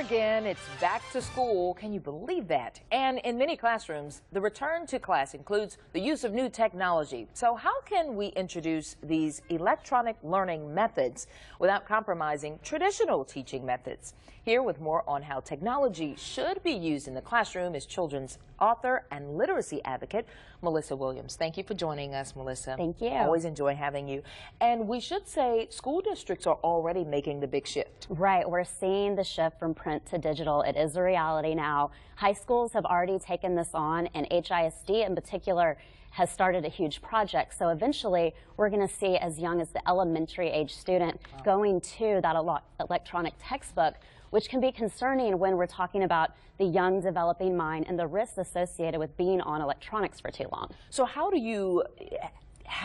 again, it's back to school. Can you believe that? And in many classrooms, the return to class includes the use of new technology. So how can we introduce these electronic learning methods without compromising traditional teaching methods? Here with more on how technology should be used in the classroom is children's author and literacy advocate, Melissa Williams. Thank you for joining us, Melissa. Thank you. Always enjoy having you. And we should say school districts are already making the big shift. Right. We're seeing the shift from print to digital. It is a reality now. High schools have already taken this on, and HISD in particular has started a huge project. So eventually we're going to see as young as the elementary age student going to that electronic textbook, which can be concerning when we're talking about the young developing mind and the risks associated with being on electronics for too long. So how do you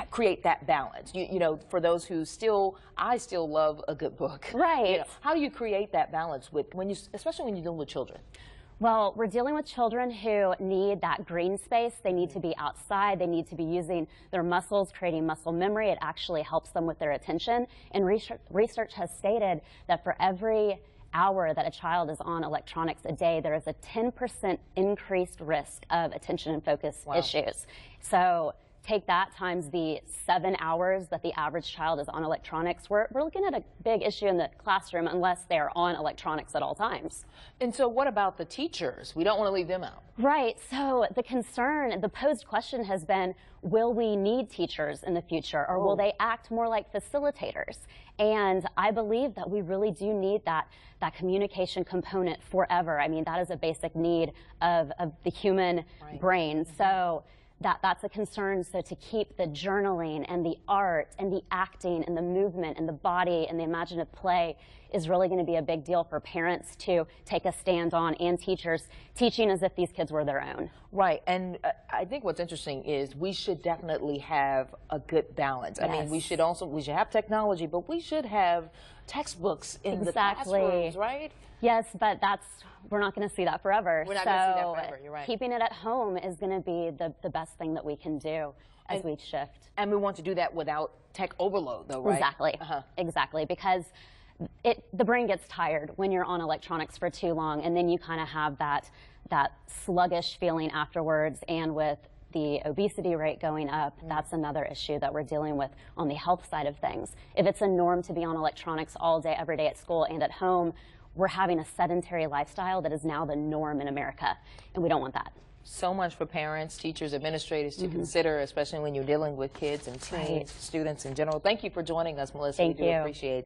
create that balance? You know, for those who I still love a good book. Right. You know, how do you create that balance with especially when you're dealing with children? Well, we're dealing with children who need that green space. They need to be outside. They need to be using their muscles, creating muscle memory. It actually helps them with their attention. And research has stated that for every hour that a child is on electronics a day, there is a 10% increased risk of attention and focus issues. So take that times the 7 hours that the average child is on electronics. We're looking at a big issue in the classroom unless they're on electronics at all times. And so what about the teachers? We don't want to leave them out. Right. So the concern, the posed question has been, will we need teachers in the future, or will they act more like facilitators? And I believe that we really do need that communication component forever. I mean, that is a basic need of the human brain. So that's a concern. So to keep the journaling and the art and the acting and the movement and the body and the imaginative play is really going to be a big deal for parents to take a stand on, and teachers teaching as if these kids were their own. Right. And I think what's interesting is we should definitely have a good balance. Yes. I mean, we should have technology, but we should have textbooks in the classrooms, right? Yes, but we're not going to see that forever. We're not going to see that forever, you're right. Keeping it at home is going to be the best thing that we can do as we shift. And we want to do that without tech overload, though, right? Exactly. Exactly, because the brain gets tired when you're on electronics for too long, and then you kind of have that sluggish feeling afterwards. And with the obesity rate going up, that's another issue that we're dealing with on the health side of things. If it's a norm to be on electronics all day, every day at school and at home, we're having a sedentary lifestyle that is now the norm in America, and we don't want that. So much for parents, teachers, administrators to consider, especially when you're dealing with kids and teens, students in general. Thank you for joining us, Melissa. Thank you. Appreciate it.